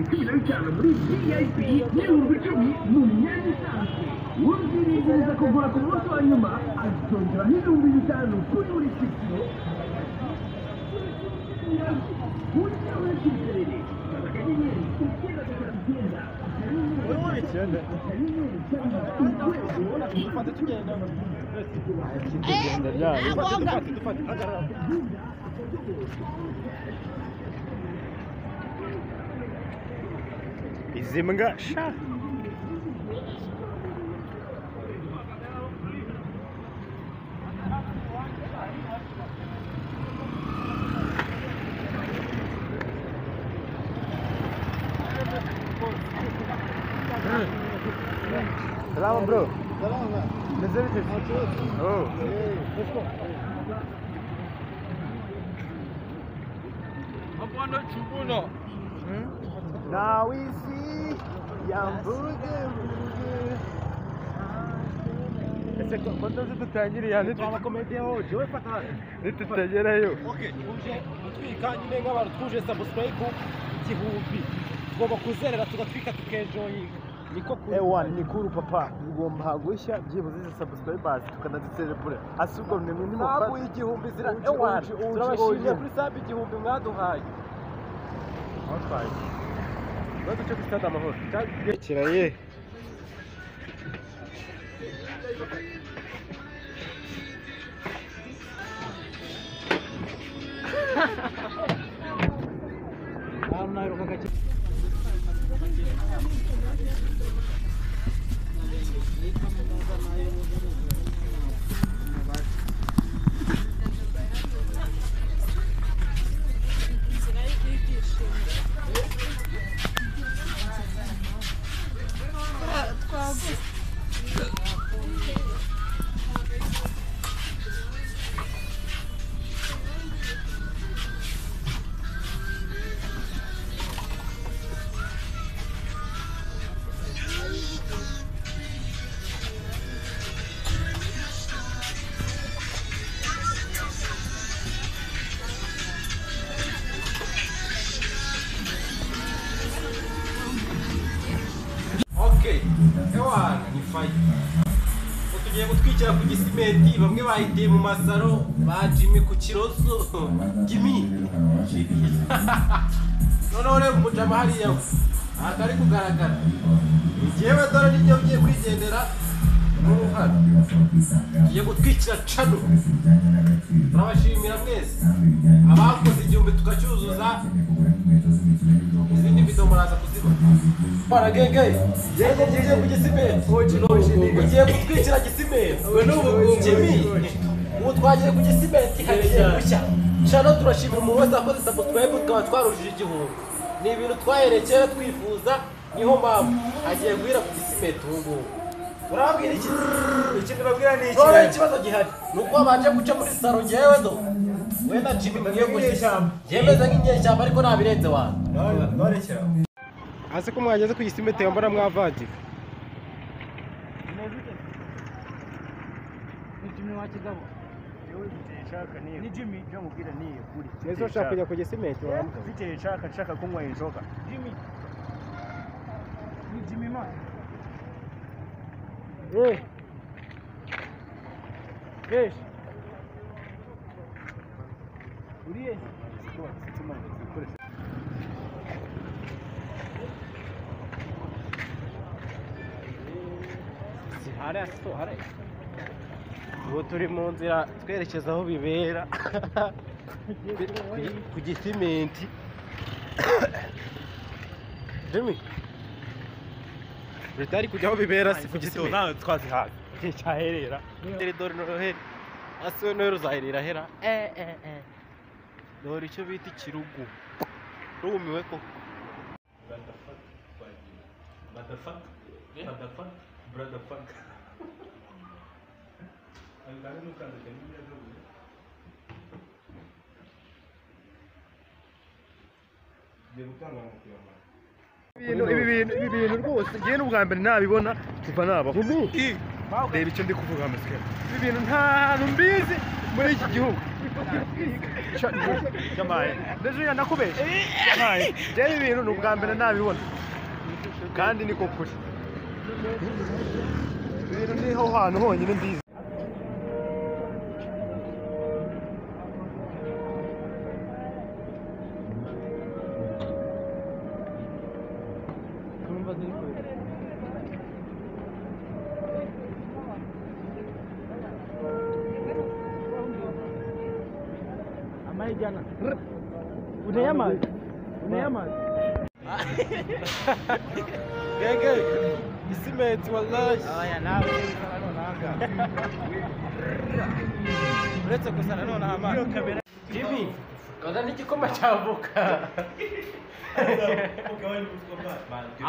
15 muri VIP n'ibihumbi 10 mu myanya isanzwe uziringaniza kugura ku munsi wa nyuma azongera n'ibihumbi 5 kuri buri cyiciro Izimbwa sha Salam bro. Salam. Nezere misin? Oh. Let's go. Abana çubuğuna. Now we see Yambuge. Ese quando tutangire yani Twabakomediye hoje we fata hano. nitutagerayo. Okay, tuje twikanye nk'abantu tuje subscribe igihumbi. Tugomba kuzerera tugatwika tukenjoyinga. Niko kuri. Ewan ni kuru papa ngomba gushya byibuze izi subscribers tukanazicelebrate asubwo mwe ni Sabu igihumbi zira ewan. Turabashimiye kuri sabu igihumbi mwaduhaye. Outfire. Nós temos que estar da mão. Tira aí. Ewana ni fight. Tugiye gutwikira ku gisimenti bamwe bahitiye mu masaro ba Jimmy ku kiroso. Jimmy. None rero mujama hariya. Atari kugaragara. Ngewe dore n'ibyo bigiye kwigendera mu ruhara. Tugiye gutwikira cano. Turabashimira mwese. Abakoze igihumbi tukacyuzuza. Izindi video muraza kuziba. Para genge. Yeye ku gisimenti. Ugiye gutwikira gisimenti. Jimmy. Ubu twagiye ku gisimenti hariya gushya. Cano turashimira umuntu wese akoze subscribe tukaba twarushije igihumbi. Ni ibintu twaherekera twifuza niho mpamvu agiye guhira ku gisimenti ubu ngubu. Urabwira iki? Ikintu babwira ni iki? None ikibazo gihari. Nuko abanje guca muri saro ngewe do. Wenda Jimmy mugiye gushyamba. Yemeza nk'inyeshyamba ariko nabirenze wanyu. None cyane. Ase ko mwageze ku gisimenti yambara mwavandi. Ni Jimmy wa kigabo. Ni Jimmy byo mubwira ni kuri. Ezo shaka kujya ku gisimenti wambuka. Mfite nshaka kunywa inzoga. Jimmy. Ni Jimmy man. Yes. Uriye. Hare. Ubu turi mu nzira twerekeza aho bibera ku gisimenti. Jimmy. Ritari kujya aho bibera si ku gisimenti. Nawe twazihaga. Cyaherera. Dore Noheli. Ase Noheli uzaherera hera. Dore icyo bita ikirugu. Rumiwe ko. Brotherfuck. Angana n'ukanda cyane neza. Ibi bintu rwose ngiye n'ubwa mbere nabibona kuva nabaho. Reba icyo ndi kuvuga amasike. Ibi bintu nta hantu mbizi muri iki gihugu. Jamaye ndetse nakubeshye jamaye byari ibintu n'ubwa mbere nabibona kandi niko kuri ibintu niho hantu honyine mbizi Jana. Unayamazi. Genge. Gisimenti wallahi. Aya nawe nonanga. Uretse gusa none amazi. Jimmy, kaza n'igikoma cyavuka.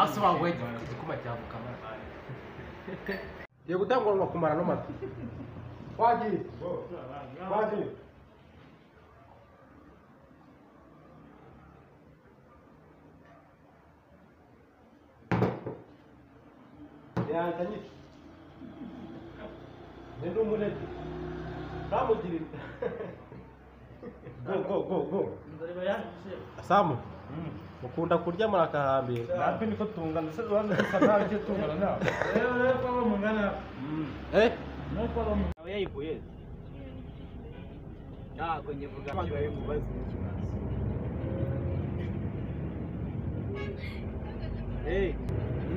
Asaba wewe igikoma cyavuka mara. Ye gutangwa kumara no mata. Wagiye. Ya tani. Nendo mulete. Kamugirira. Go. Ndariba ya. Samu. Mukunda kurya murakahambira. natwe niko tungana se rwanda sana cyo tungana nawe Wewe kwa mungana. Eh? Kwa mungana yayivuye. Kwenye vuga magaye mubazi n'ikibazo.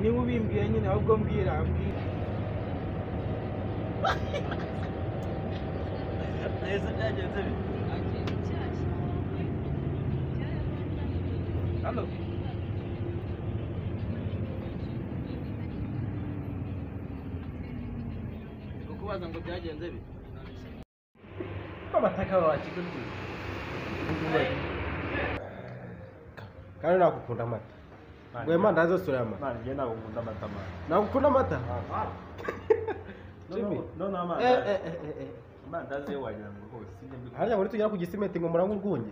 Niba ubimbwiye nyine ahubwo mbwira. Neza byagenze bite? Halo. Kukubaza ngo byagenze bite? Amataka wakigo ndi. Kandi nakukunda amata. Ngwema ndazo sura amata. mwana ngiye ntabwo nkunda amata mwana Nakukunda amata? Jimmy. none amandazi yo wagira ngo rwose sinjye mbikora Harya muri tugera ku gisimenti ngo murangwa urwunge.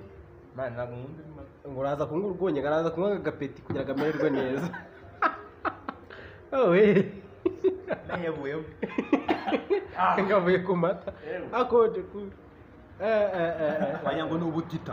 mwana ntabwo nkunda amata Ngo uraza kunywa urwunge, ngaraza kunywa agapeti kugira ngo amererwe neza. Owe. nayabuyemo Ngavuye ku mata. Akode ku. wagira ngo ni ubutita